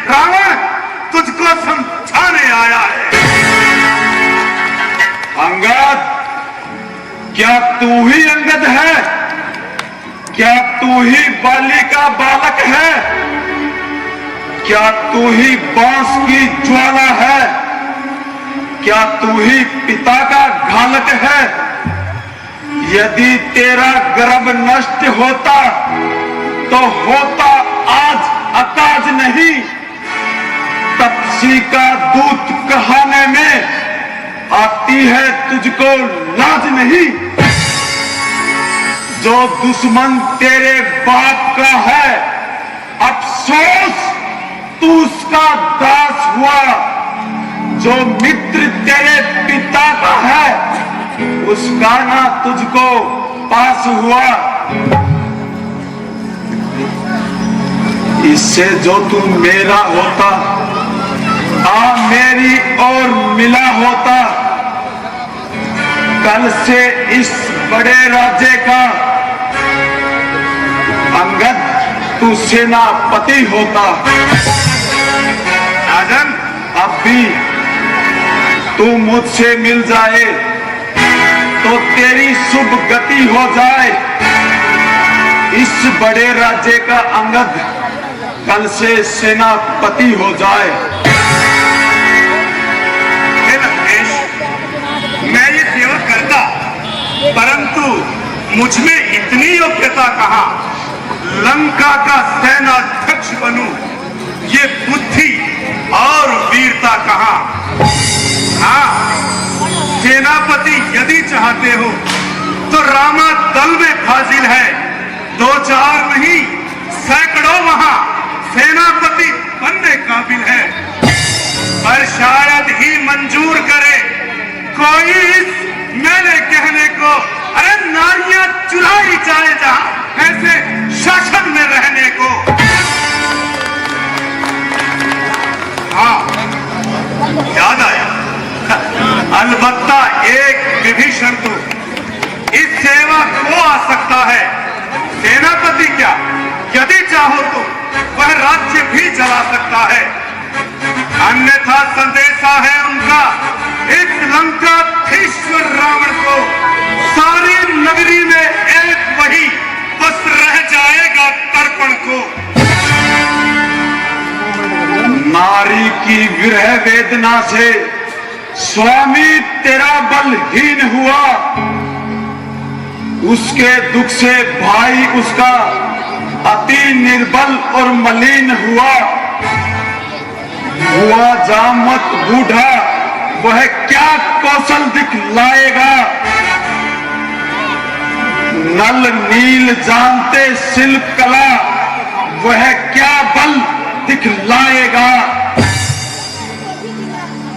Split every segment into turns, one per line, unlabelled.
रावण तुझको समझाने आया है।
अंगद, क्या तू ही अंगद है? क्या तू ही बाली का बालक है? क्या तू ही बांस की ज्वाला है? क्या तू ही पिता का घालक है? यदि तेरा गर्भ नष्ट होता तो होता आज अकाज नहीं, तपसी का दूत कहाने में आती है तुझको लाज नहीं। जो दुश्मन तेरे बाप का है अफसोस तू उसका दास हुआ, जो मित्र तेरे पिता का है उसका ना तुझको पास हुआ। इससे जो तू मेरा होता आ मेरी और मिला होता, कल से इस बड़े राज्य का अंगद तू सेनापति होता।
राजन,
अब भी तू मुझसे मिल जाए तो तेरी शुभ गति हो जाए। इस बड़े राज्य का अंगद कल से सेनापति हो जाए।
मैं ये सेवा करता, परंतु मुझमें इतनी योग्यता कहाँ लंका का सेनाध्यक्ष बनूं, ये बुद्धि और वीरता कहाँ। हाँ, सेनापति यदि चाहते हो तो रामा दल में फाजिल है, 2-4 नहीं सैकड़ों वहां सेनापति बनने काबिल है। पर शायद ही मंजूर करे कोई इस मेरे कहने को, अरे नारियां चुराई जाए जहां ऐसे शासन में रहने को। हाँ, याद आया, अलबत्ता एक विभीषण तो इस सेवा को आ सकता है। सेनापति क्या, यदि चाहो तो वह राज्य भी चला सकता है, अन्यथा संदेशा है उनका इस लंकाधीश्वर रावण को सारी नगरी में एक वही बस रह जाएगा तर्पण को।
नारी की विरह वेदना से स्वामी तेरा बलहीन हुआ, उसके दुख से भाई उसका अति निर्बल और मलिन हुआ। जामत बूढ़ा वह क्या कौशल दिखलाएगा, नल नील जानते शिल्प कला वह क्या बल दिखलाएगा।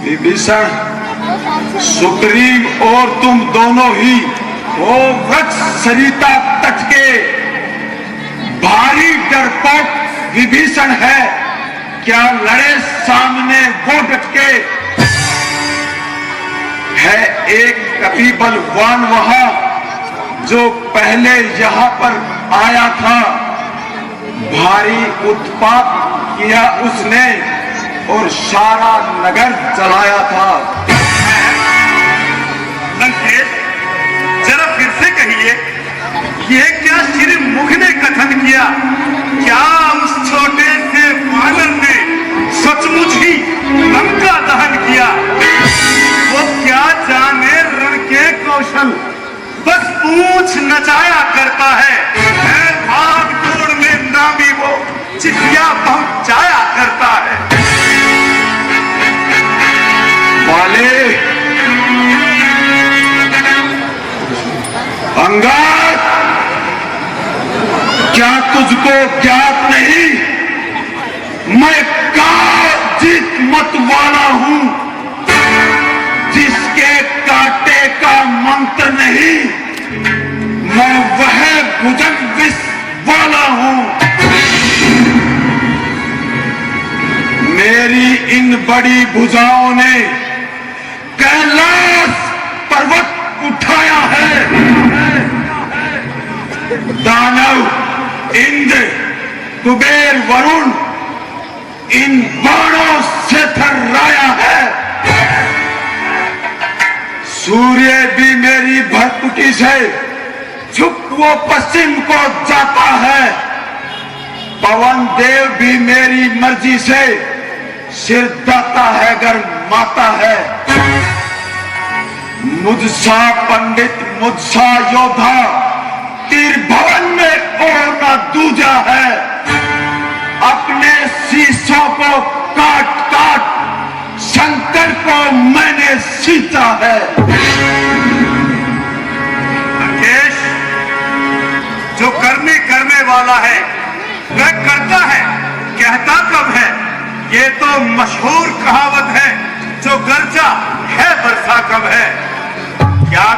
विभीषण, सुग्रीव और तुम दोनों ही वो वृक्ष सरिता तट के भारी डरपोक विभीषण है, क्या लड़े सामने वो डटके। है एक कपि बलवान वहां जो पहले यहाँ पर आया था, भारी उत्पात किया उसने और सारा नगर जलाया था।
लंकेश, जरा फिर से कहिए, ये क्या श्री मुख ने कथन किया? क्या उस छोटे से वानर ने सचमुच ही लंका दहन किया? वो क्या जाने रण के कौशल, बस पूछ नचाया करता है, भाग दौड़ में नामी वो चिट्ठियां पहुंचाया करता है।
वाले अंगद, क्या तुझको ज्ञात नहीं, मैं काजित मत वाला हूं, जिसके कांटे का मंत्र नहीं, मैं वह भुजंग विष वाला हूं। मेरी इन बड़ी भुजाओं ने कैलाश पर्वत उठाया है। दानव, इंद्र, कुबेर, वरुण इन बाणों से थर्राया है। सूर्य भी मेरी भरपुटी से झुक वो पश्चिम को जाता है। पवन देव भी मेरी मर्जी से सिर दाता है, गर माता है। मुझसा पंडित, मुझसा योद्धा, तीर भवन में और न दूजा है। अपने शीशों को काट काट शंकर को मैंने सींचा है।
लंकेश, जो करने वाला है वह करता है, कहता कब है। ये तो मशहूर कहावत है, जो गरजा है बरसा कब है। क्या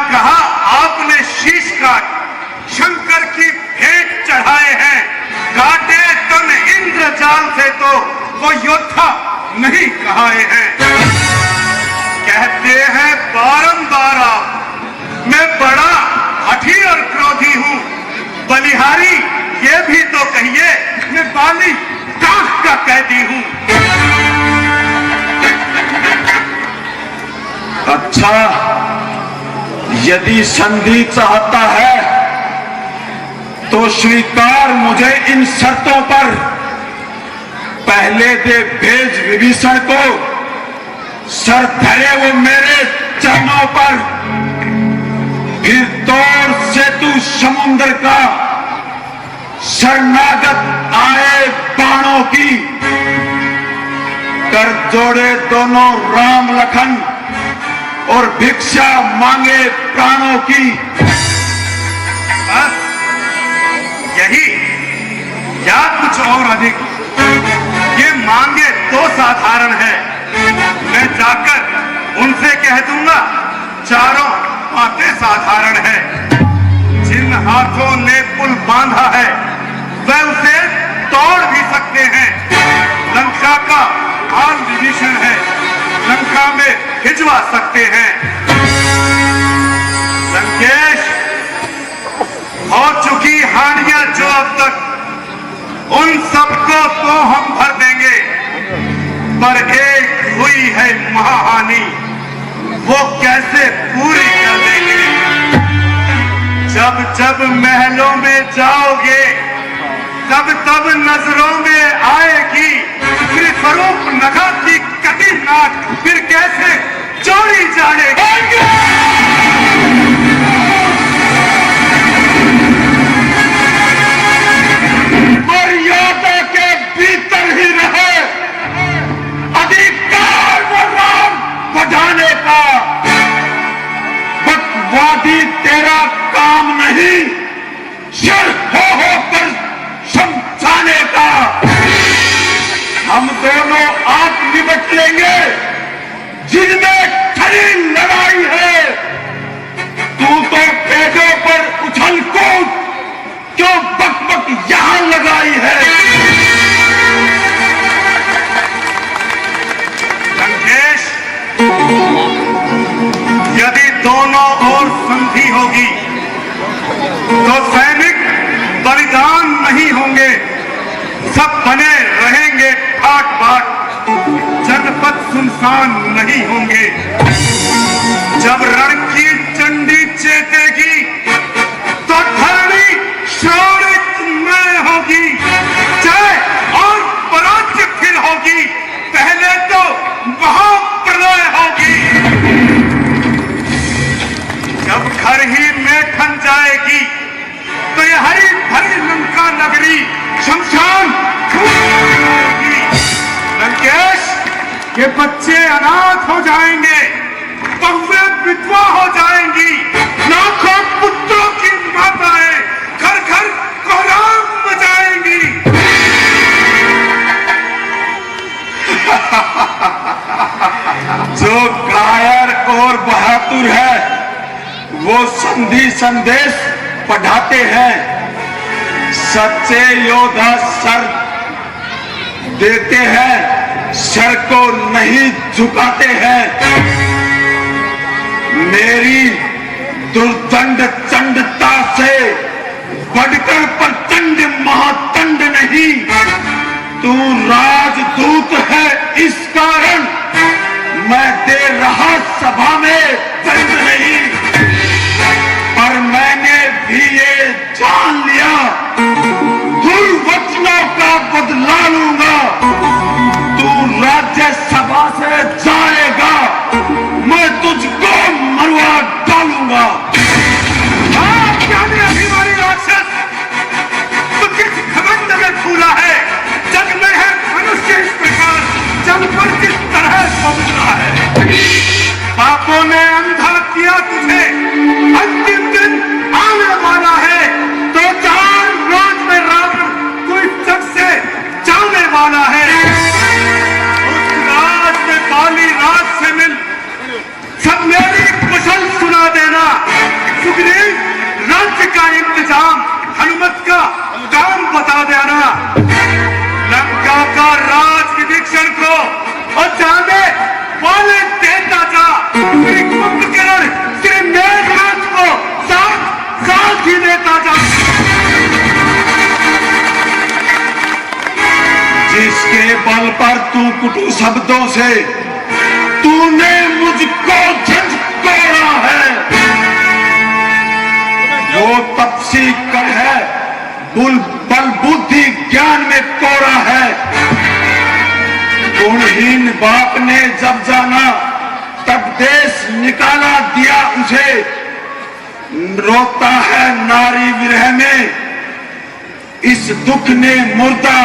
कहा आपने शीश काट शंकर की भेंट चढ़ाए हैं। काटे तन इंद्रजाल से तो वो योद्धा नहीं कहाए हैं। कहते हैं बारंबार आप, मैं बड़ा हठी और क्रोधी हूं। बलिहारी ये भी तो कहिए, मैं बाली कांख का कैदी हूं।
अच्छा, यदि संधि चाहता है तो स्वीकार मुझे इन शर्तों पर। पहले दे भेज विभीषण को, सर धरे वो मेरे चरणों पर। फिर तोड़ सेतु समुद्र का, शरणागत आए बाणों की। कर जोड़े दोनों राम लखन और भिक्षा मांगे प्राणों की।
बस यही या कुछ और अधिक? ये मांगे तो साधारण है। मैं जाकर उनसे कह दूंगा चारों बातें साधारण है। जिन हाथों ने पुल बांधा है वह उसे तोड़ भी सकते हैं। लंका का हाल विभीषण है, लंका में भिजवा सकते हैं। लंकेश, हो चुकी हानियां जो अब तक, उन सबको तो हम भर देंगे, पर एक हुई है महाहानि, वो कैसे पूरी कर देंगे। जब जब महलों में जाओगे तब तब नजरों में आएगी फिर स्वरूप नखा की कटी नाक, फिर कैसे चोरी जाएगी।
मर्यादा के भीतर ही रहे, अधिकार वो राम बढ़ाने का। बकवादी तेरा काम नहीं, सिर हो समझाने का। हम दोनों आप निपट लेंगे, जिनमें खरी लड़ाई है। तू तो पेड़ों पर उछल कूद क्यों बक यहां लगाई है।
लंकेश, यदि दोनों ओर संधि होगी तो सैनिक बलिदान नहीं होंगे, सब बने रहेंगे ठाट बाट, जनपद सुनसान नहीं होंगे। जब रण की चंडी चेतेगी तो धरणी श्रावणितमय होगी, जय और पराजय फिर होगी, पहले तो महाप्रलय होगी। जब घर ही में ठन जाएगी तो ये हरी भरी लंका नगरी शमशान होगी। लंकेश, ये बच्चे अनाथ हो जाएंगे, बहुएं विधवा हो जाएंगी, लाखों पुत्रों की माताएं घर घर कोलाहल मचाएंगी।
जो कायर और बहादुर है वो संधि संदेश पढ़ाते हैं। सच्चे योद्धा सर देते हैं, सर को नहीं झुकाते हैं। मेरी दुर्दंड चंडता से बढ़कर प्रचंड महाचंड नहीं, तू राजदूत है, इस कारण मैं दे रहा सभा में दंड नहीं, पर मैंने भी ये जान लिया दुर्वचनों का बदला लूंगा। तू राज्यसभा से जाएगा, मैं तुझको मरवा डालूंगा।
अभिमानी राक्षस, तू किस घमंड में फूला है? जग में है मनुष्य इस प्रकार, जग पर किस तरह पहुंचा है? पापों ने अंधा किया तुझे, अंतिम दिन आने वाला है। तो चार रोज में रावण तू इस जग से जाने वाला है। उस राज में बाली राज से मिल, सब मेरी कुशल सुना देना। सुग्रीव, राज्य का इंतजाम, हनुमत का काम बता देना। लंका का राज विभीषण को और जाने वाले देता जा। श्री कुंभकर्ण, श्री मेघनाथ को साथ साथ ही देता जा।
जिसके बल पर तू कुटु शब्दों से तूने मुझको झंझोड़ा है, वो तपसी कर है, बल बुद्धि ज्ञान में कोरा है। गुणहीन बाप ने जब जाना तब देश निकाला दिया उसे, रोता है नारी विरह में, इस दुख ने मुर्दा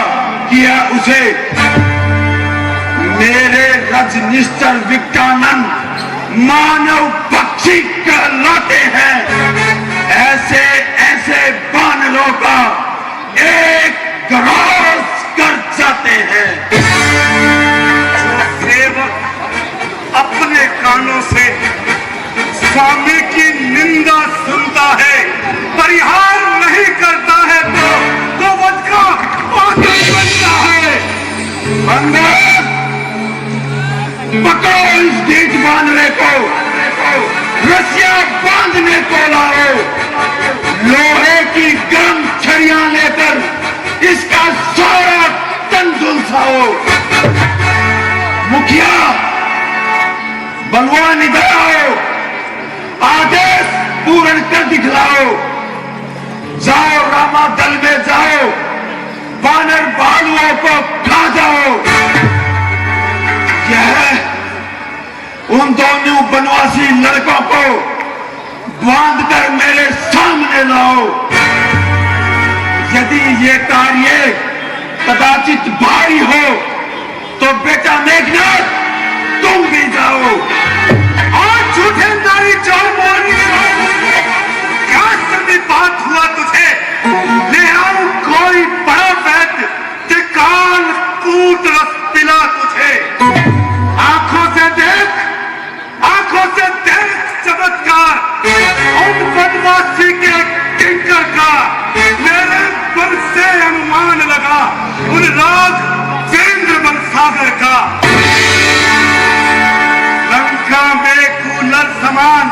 किया उसे। मेरे रजनिष्ठर विज्ञानंद मानव पक्षी कहलाते हैं, ऐसे ऐसे बानरों का एक ग्रास कर जाते हैं।
जो सेवक अपने कानों से स्वामी की निंदा सुनता है, परिहार नहीं करता है, तो वध का पात्र बनता है।
अंदर पकड़ो इस ढीठ बांधने को, रस्सियां बांधने को लाओ, लोहे की गर्म छड़ियां लेकर इसका सारा तन झुलसाओ। मुखिया, बलवान इधर आओ, आदेश पूर्ण कर दिखलाओ। जाओ रामा दल में जाओ, बानर भालुओं को खा जाओ। यह उन दोनों बनवासी लड़कों को बांधकर मेरे सामने लाओ। यदि ये कार्य कदाचित भारी हो तो बेटा मेघनाथ तुम भी जाओ।
और झूठे नारी चोर मोरनी क्या सभी बात हुआ तुझे? ले आओ कोई बड़ा वैद्य के कान कूट रस पिला तुझे। आंखों से देख चमत्कार उन वनवासी के किंकर का। मेरे बल से अनुमान लगा उन राज वीरेंद्र बल सागर का। लंका में कूलर समान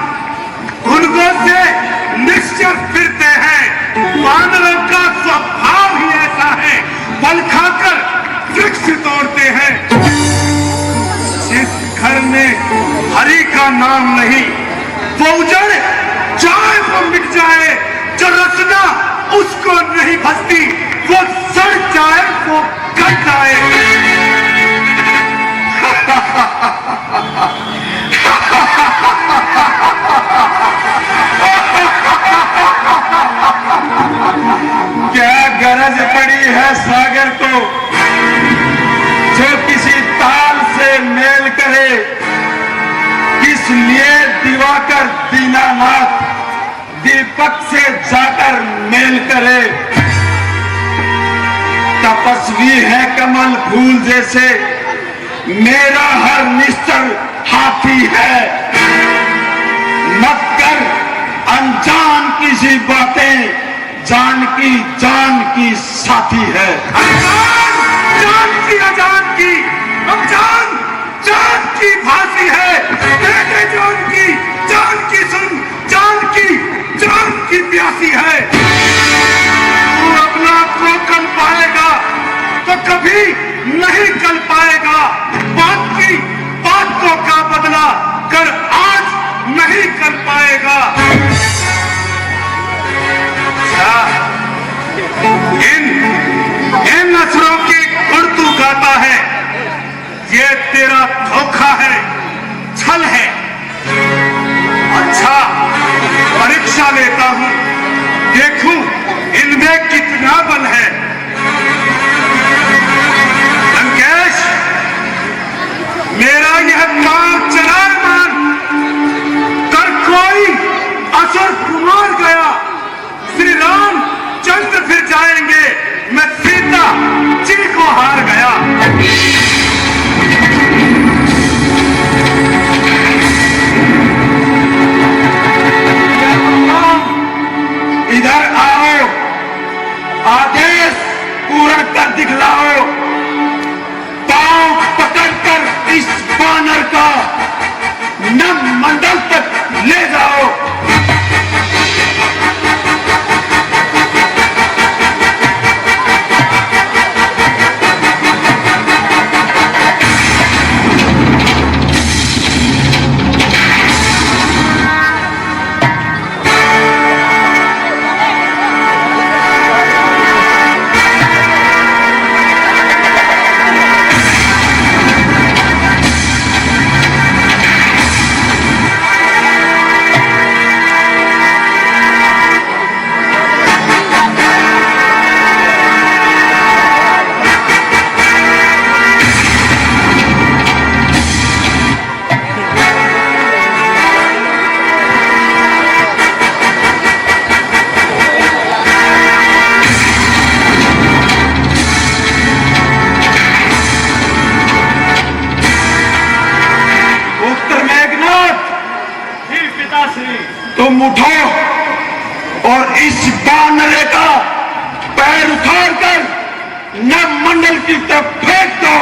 उनको से निश्चय फिरते हैं। वानरों का स्वभाव ही ऐसा है, बल खाकर वृक्ष तोड़ते हैं। जिस घर में हरि का नाम नहीं, वो उजड़ जाए वो मिट जाए। जो रचना उसको नहीं भसती, वो सड़ जाए वो कट जाए।
क्या गरज पड़ी है सागर को जो किसी ताल से मेल करे? किस लिए दिवाकर दीनानाथ दीपक से जाकर मेल करे? तपस्वी है कमल फूल जैसे, मेरा हर निश्चर हाथी है। मत कर अनजान किसी बातें, जान की साथी है।
जान की अजान की, अब जान की फांसी है। बेटे जान की सुन, जान की प्यासी है। तू अपना को कल पाएगा तो कभी
उठो और इस बानरे का पैर उखाड़कर नवमंडल की तरफ फेंक दो।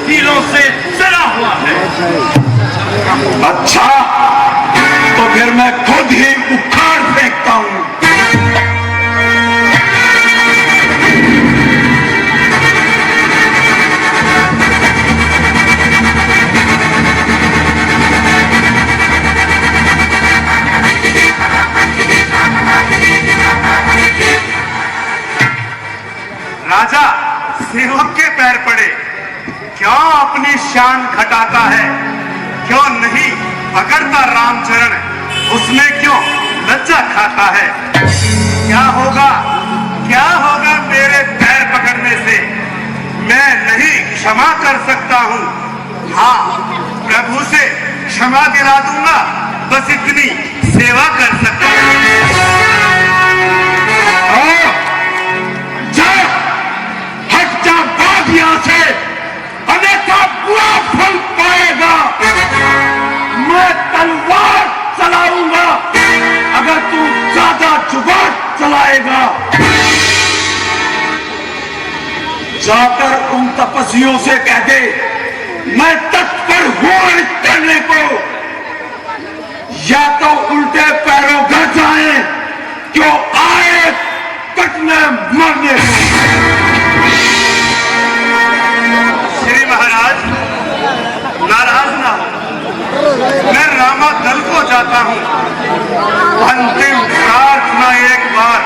कीलों से चला हुआ है।
अच्छा, तो फिर मैं खुद ही उखाड़ फेंकता हूं।
राजा सेवक के पैर पड़े, क्यों अपनी शान घटाता है? क्यों नहीं पकड़ता रामचरण? उसमें क्यों लज्जा खाता है? क्या होगा मेरे पैर पकड़ने से? मैं नहीं क्षमा कर सकता हूं। हाँ, प्रभु से क्षमा दिला दूंगा, बस इतनी सेवा कर सकता हूं।
यहां से अन्यथा बुरा फल पाएगा। मैं तलवार चलाऊंगा अगर तू ज्यादा जुबान चलाएगा। जाकर उन तपस्वियों से कह दे मैं तत्पर हूं करने को, या तो उल्टे पैरों घर जाए, क्यों आए कटने मरने को।
महाराज नाराज ना हो, मैं रामा दल को जाता हूं। अंतिम प्रार्थना एक बार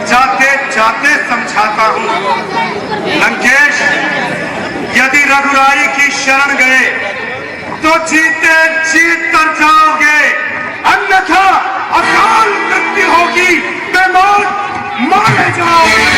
जाते जाते समझाता हूं। लंकेश, यदि रघुराई की शरण गए तो जीते जीत कर जाओगे, अन्यथा अकाल मृत्यु होगी, बेमौत मारे जाओगे।